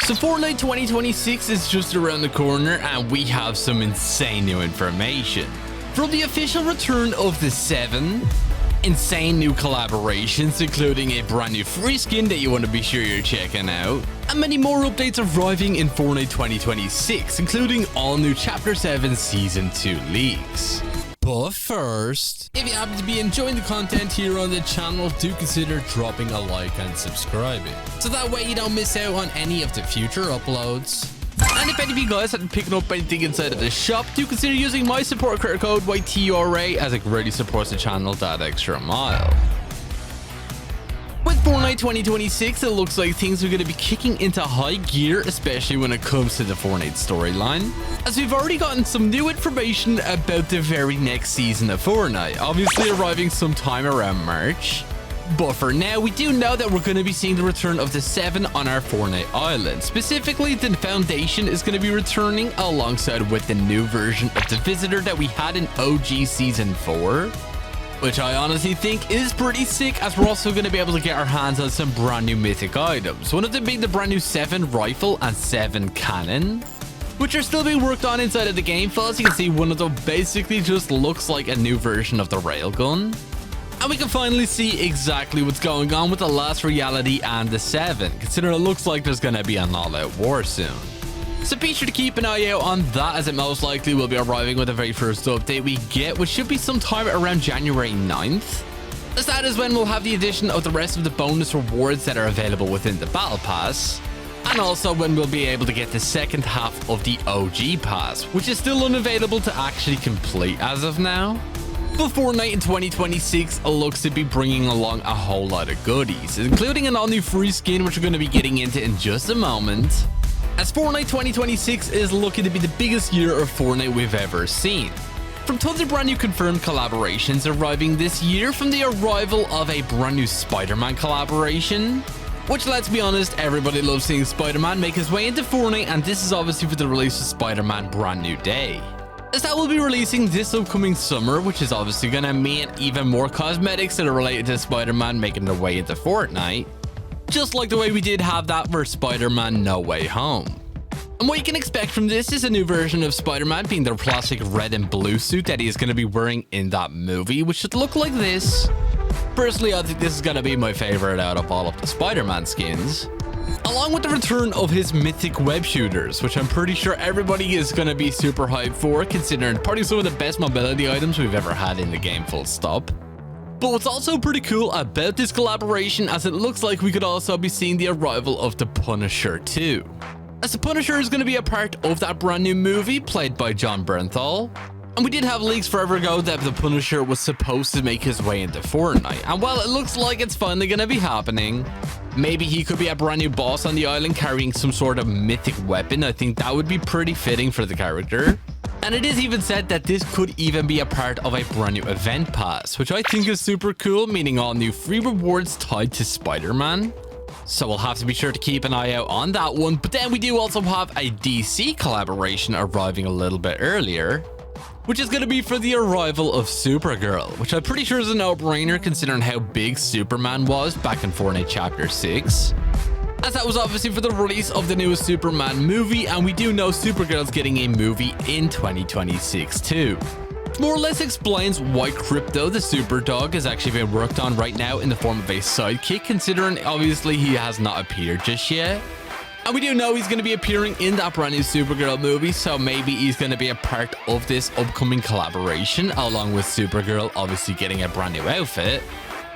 So Fortnite 2026 is just around the corner and we have some insane new information. From the official return of the 7, insane new collaborations including a brand new free skin that you want to be sure you're checking out, and many more updates arriving in Fortnite 2026 including all new Chapter 7 Season 2 leaks. But first, if you happen to be enjoying the content here on the channel, do consider dropping a like and subscribing, so that way you don't miss out on any of the future uploads. And if any of you guys haven't picked up anything inside of the shop, do consider using my support credit code YTRA, as it really supports the channel that extra mile. With Fortnite 2026, it looks like things are going to be kicking into high gear, especially when it comes to the Fortnite storyline, as we've already gotten some new information about the very next season of Fortnite, obviously arriving sometime around March. But for now, we do know that we're going to be seeing the return of the 7 on our Fortnite island. Specifically, the Foundation is going to be returning alongside with the new version of the Visitor that we had in OG Season 4. Which I honestly think is pretty sick, as we're also going to be able to get our hands on some brand new mythic items. One of them being the brand new 7 rifle and 7 cannon, which are still being worked on inside of the game. As you can see, one of them basically just looks like a new version of the railgun. And we can finally see exactly what's going on with the last reality and the 7, considering it looks like there's going to be an all-out war soon. So be sure to keep an eye out on that, as it most likely will be arriving with the very first update we get, which should be sometime around January 9th. As that is when we'll have the addition of the rest of the bonus rewards that are available within the Battle Pass, and also when we'll be able to get the second half of the OG Pass, which is still unavailable to actually complete as of now. But Fortnite in 2026 looks to be bringing along a whole lot of goodies, including an all-new free skin, which we're going to be getting into in just a moment, as Fortnite 2026 is looking to be the biggest year of Fortnite we've ever seen. From tons of brand new confirmed collaborations arriving this year, from the arrival of a brand new Spider-Man collaboration, which, let's be honest, everybody loves seeing Spider-Man make his way into Fortnite, and this is obviously for the release of Spider-Man Brand New Day, as that will be releasing this upcoming summer, which is obviously going to mean even more cosmetics that are related to Spider-Man making their way into Fortnite, just like the way we did have that for Spider-Man No Way Home. And what you can expect from this is a new version of Spider-Man being the classic red and blue suit that he is going to be wearing in that movie, which should look like this. Personally, I think this is going to be my favorite out of all of the Spider-Man skins, along with the return of his mythic web shooters, which I'm pretty sure everybody is going to be super hyped for, considering probably some of the best mobility items we've ever had in the game, full stop. But what's also pretty cool about this collaboration, as it looks like we could also be seeing the arrival of the Punisher too, as the Punisher is going to be a part of that brand new movie played by Jon Bernthal. And we did have leaks forever ago that the Punisher was supposed to make his way into Fortnite, and while it looks like it's finally going to be happening, maybe he could be a brand new boss on the island carrying some sort of mythic weapon. I think that would be pretty fitting for the character. And it is even said that this could even be a part of a brand new event pass, which I think is super cool, meaning all new free rewards tied to Spider-Man. So we'll have to be sure to keep an eye out on that one. But then we do also have a DC collaboration arriving a little bit earlier, which is going to be for the arrival of Supergirl, which I'm pretty sure is a no-brainer considering how big Superman was back in Fortnite Chapter 6. As that was obviously for the release of the newest Superman movie, and we do know Supergirl's getting a movie in 2026 too. More or less explains why Crypto, the super dog, is actually being worked on right now in the form of a sidekick, considering obviously he has not appeared just yet. And we do know he's going to be appearing in that brand new Supergirl movie, so maybe he's going to be a part of this upcoming collaboration, along with Supergirl obviously getting a brand new outfit,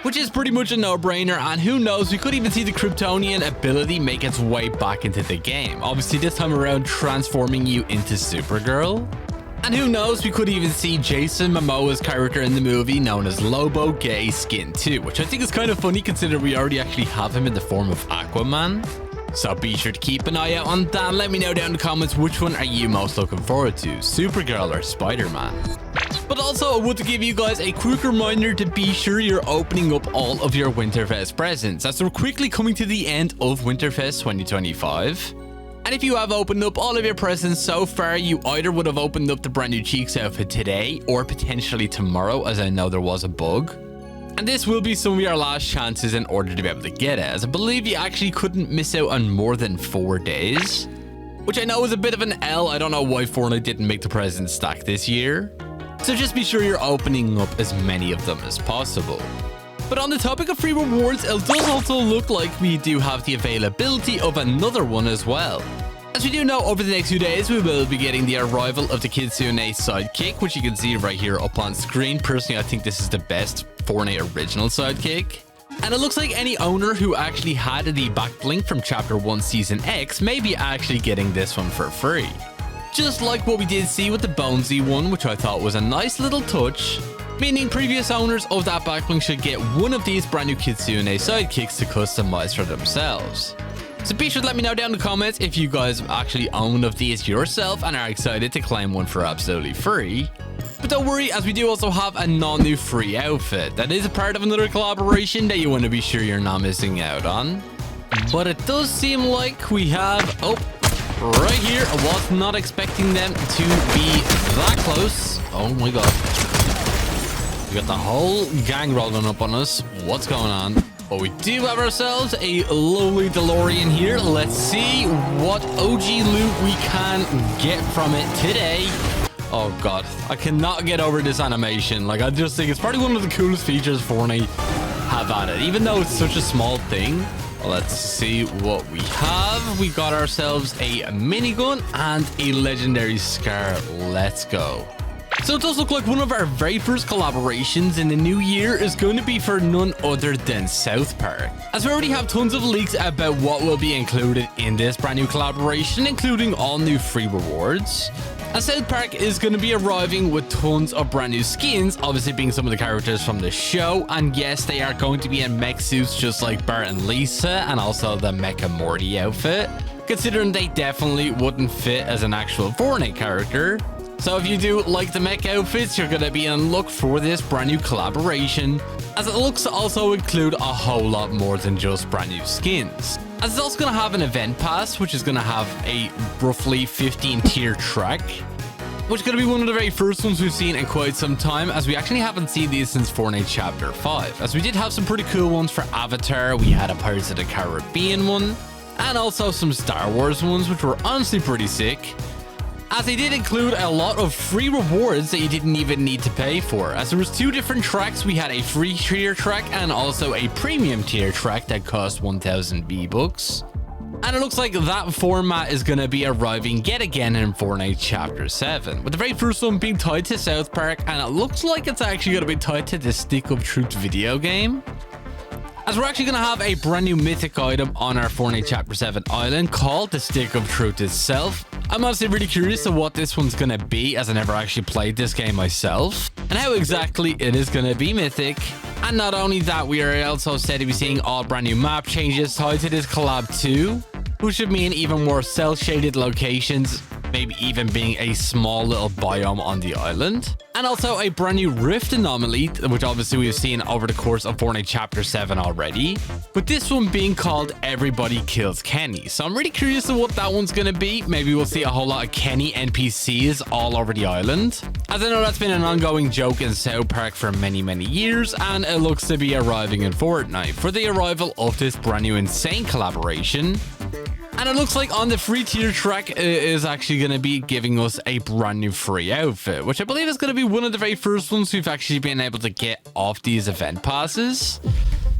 which is pretty much a no-brainer. And who knows, we could even see the Kryptonian ability make its way back into the game, obviously this time around transforming you into Supergirl. And who knows, we could even see Jason Momoa's character in the movie known as Lobo get a skin too, which I think is kind of funny considering we already actually have him in the form of Aquaman. So be sure to keep an eye out on that. Let me know down in the comments which one are you most looking forward to, Supergirl or Spider-Man. But also, I want to give you guys a quick reminder to be sure you're opening up all of your Winterfest presents, as we're quickly coming to the end of Winterfest 2025. And if you have opened up all of your presents so far, you either would have opened up the brand new Cheeks outfit today or potentially tomorrow, as I know there was a bug. And And this will be some of your last chances in order to be able to get it, as I believe you actually couldn't miss out on more than 4 days. Which I know is a bit of an L. I don't know why Fortnite didn't make the present stack this year. So just be sure you're opening up as many of them as possible. But on the topic of free rewards, it does also look like we do have the availability of another one as well. As we do know, over the next few days, we will be getting the arrival of the Kitsune Sidekick, which you can see right here up on screen. Personally, I think this is the best Fortnite original Sidekick. And it looks like any owner who actually had the backblink from Chapter 1 Season X may be actually getting this one for free. Just like what we did see with the Bonesy one, which I thought was a nice little touch, meaning previous owners of that backblink should get one of these brand new Kitsune Sidekicks to customize for themselves. So be sure to let me know down in the comments if you guys actually own one of these yourself and are excited to claim one for absolutely free. But don't worry, as we do also have a non-new free outfit that is a part of another collaboration that you want to be sure you're not missing out on. But it does seem like we have, right here. I was not expecting them to be that close. Oh my god. We got the whole gang rolling up on us. What's going on? But we do have ourselves a lowly DeLorean here. Let's see what OG loot we can get from it today. Oh god, I cannot get over this animation. Like, I just think it's probably one of the coolest features Fortnite have added, even though it's such a small thing. Let's see what we have. We got ourselves a minigun and a legendary scar. Let's go. So it does look like one of our very first collaborations in the new year is going to be for none other than South Park. As we already have tons of leaks about what will be included in this brand new collaboration, including all new free rewards. And South Park is going to be arriving with tons of brand new skins, obviously being some of the characters from the show. And yes, they are going to be in mech suits just like Bart and Lisa, and also the Mecha Morty outfit, considering they definitely wouldn't fit as an actual Fortnite character. So if you do like the mech outfits, you're going to be on look for this brand new collaboration, as it looks to also include a whole lot more than just brand new skins. As it's also going to have an event pass, which is going to have a roughly 15 tier track, which is going to be one of the very first ones we've seen in quite some time, as we actually haven't seen these since Fortnite Chapter 5. As we did have some pretty cool ones for Avatar, we had a Pirates of the Caribbean one, and also some Star Wars ones, which were honestly pretty sick. As they did include a lot of free rewards that you didn't even need to pay for, as there was 2 different tracks. We had a free tier track and also a premium tier track that cost 1000 V-Bucks. And it looks like that format is going to be arriving yet again in Fortnite Chapter 7, with the very first one being tied to South Park, and it looks like it's actually going to be tied to the Stick of Truth video game. As we're actually going to have a brand new mythic item on our Fortnite Chapter 7 island called the Stick of Truth itself. I'm honestly really curious to what this one's going to be, as I never actually played this game myself, and how exactly it is going to be mythic. And not only that, we are also said to be seeing all brand new map changes tied to this collab too, which should mean even more cel-shaded locations, maybe even being a small little biome on the island. And also a brand new rift anomaly, which obviously we've seen over the course of Fortnite Chapter 7 already, with this one being called Everybody Kills Kenny. So I'm really curious to what that one's going to be. Maybe we'll see a whole lot of Kenny NPCs all over the island, as I know that's been an ongoing joke in South Park for many years, and it looks to be arriving in Fortnite for the arrival of this brand new insane collaboration. And it looks like on the free tier track, it is actually going to be giving us a brand new free outfit, which I believe is going to be one of the very first ones we've actually been able to get off these event passes,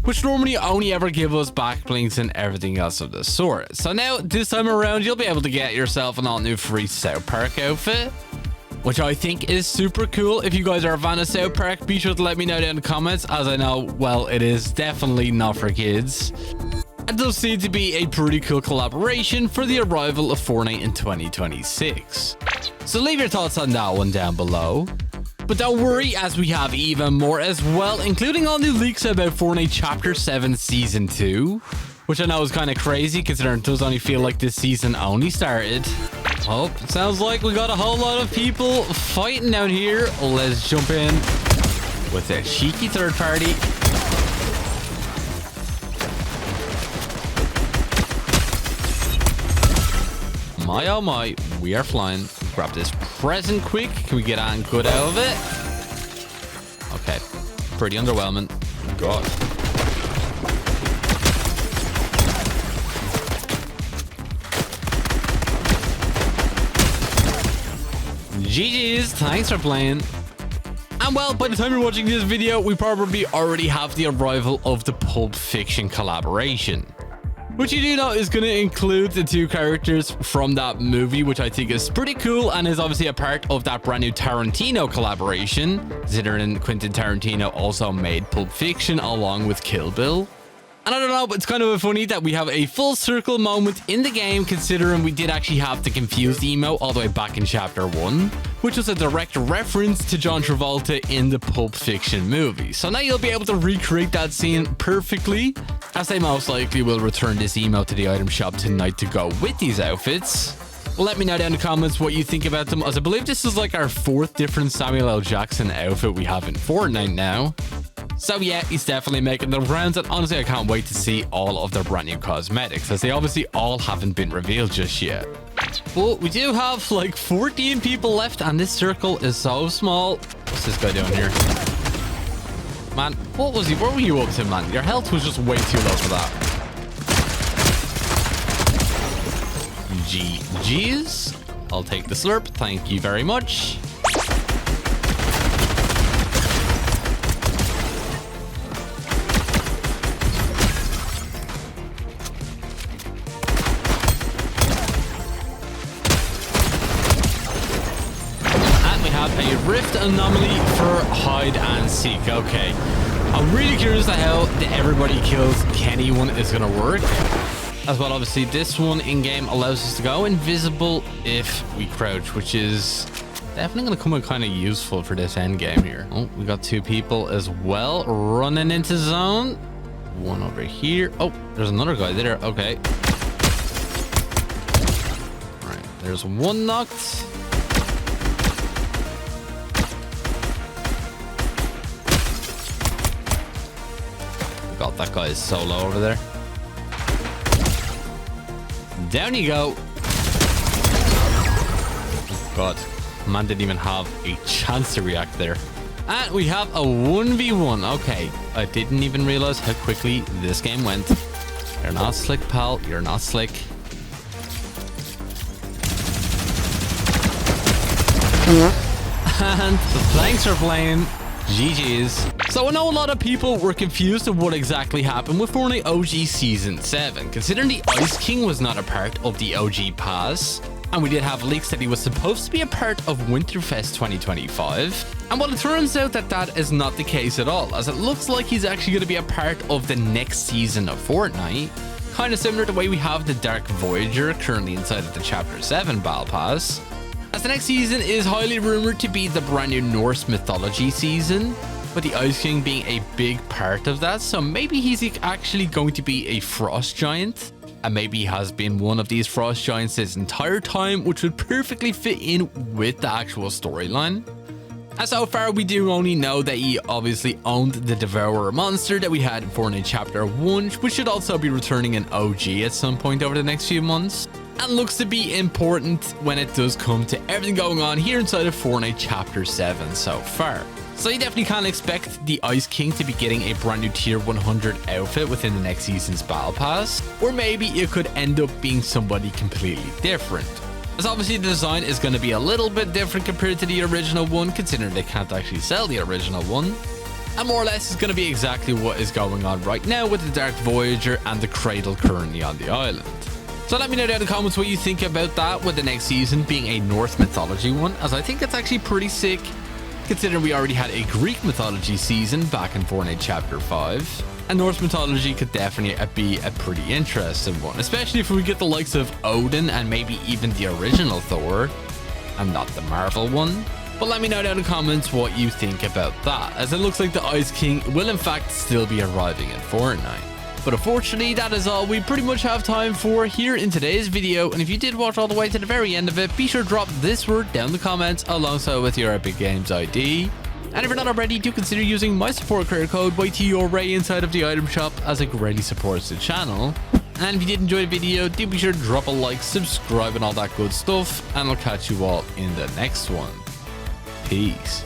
which normally only ever give us backblinks and everything else of the sort. So now, this time around, you'll be able to get yourself an all new free South Park outfit, which I think is super cool. If you guys are a fan of South Park, be sure to let me know down in the comments, as I know, well, it is definitely not for kids. It does seem to be a pretty cool collaboration for the arrival of Fortnite in 2026. So leave your thoughts on that one down below. But don't worry, as we have even more as well, including all new leaks about Fortnite Chapter 7 Season 2, which I know is kind of crazy considering it does only feel like this season only started. Oh, it sounds like we got a whole lot of people fighting down here. Let's jump in with a cheeky third party. My oh my, we are flying. Grab this present quick. Can we get on good out of it? Okay, pretty underwhelming. God. GG's, thanks for playing. And well, by the time you're watching this video, we probably already have the arrival of the Pulp Fiction collaboration, which you do know is going to include the two characters from that movie, which I think is pretty cool and is obviously a part of that brand new Tarantino collaboration, considering Quentin Tarantino also made Pulp Fiction along with Kill Bill. And I don't know, but it's kind of funny that we have a full circle moment in the game, considering we did actually have the confused emo all the way back in chapter 1, which was a direct reference to John Travolta in the Pulp Fiction movie. So now you'll be able to recreate that scene perfectly, as they most likely will return this emo to the item shop tonight to go with these outfits. Well, let me know down in the comments what you think about them, as I believe this is like our 4th different Samuel L. Jackson outfit we have in Fortnite now. So yeah, he's definitely making the rounds, and honestly I can't wait to see all of their brand new cosmetics, as they obviously all haven't been revealed just yet. But we do have like 14 people left, and this circle is so small. What's this guy doing here? Man, what were you up to, man? Your health was just way too low for that. GG's. I'll take the slurp, thank you very much. A rift anomaly for hide and seek. Okay, I'm really curious to how the everybody kills Kenny one is gonna work, as well. Obviously this one in game allows us to go invisible if we crouch, which is definitely gonna come in kind of useful for this end game here. Oh, we got 2 people as well running into zone. One over here. Oh, there's another guy there. Okay, all right, there's one knocked. God, that guy is so low over there. Down you go. Oh God, man didn't even have a chance to react there. And we have a 1v1. Okay, I didn't even realize how quickly this game went. You're not slick, pal. You're not slick. And thanks for playing. GG's. So I know a lot of people were confused of what exactly happened with Fortnite OG Season 7, considering the Ice King was not a part of the OG pass, and we did have leaks that he was supposed to be a part of Winterfest 2025. And well, it turns out that that is not the case at all, as it looks like he's actually going to be a part of the next season of Fortnite, kind of similar to the way we have the Dark Voyager currently inside of the Chapter 7 Battle Pass, as the next season is highly rumored to be the brand new Norse mythology season, with the Ice King being a big part of that. So maybe he's actually going to be a frost giant, and maybe he has been one of these frost giants this entire time, which would perfectly fit in with the actual storyline. And so far we do only know that he obviously owned the Devourer monster that we had in Fortnite Chapter 1, which should also be returning in OG at some point over the next few months, and looks to be important when it does come to everything going on here inside of Fortnite Chapter 7 so far. So you definitely can't expect the Ice King to be getting a brand new tier 100 outfit within the next season's Battle Pass, or maybe it could end up being somebody completely different, as obviously the design is going to be a little bit different compared to the original one, considering they can't actually sell the original one, and more or less is going to be exactly what is going on right now with the Dark Voyager and the Cradle currently on the island. So let me know down in the comments what you think about that, with the next season being a Norse mythology one, as I think it's actually pretty sick, considering we already had a Greek mythology season back in Fortnite Chapter 5. And Norse mythology could definitely be a pretty interesting one, especially if we get the likes of Odin and maybe even the original Thor, and not the Marvel one. But let me know down in the comments what you think about that, as it looks like the Ice King will in fact still be arriving in Fortnite. But unfortunately, that is all we pretty much have time for here in today's video. And if you did watch all the way to the very end of it, be sure to drop this word down in the comments alongside with your Epic Games ID. And if you're not already, do consider using my support credit code YTURAY inside of the item shop, as it greatly supports the channel. And if you did enjoy the video, do be sure to drop a like, subscribe, and all that good stuff. And I'll catch you all in the next one. Peace.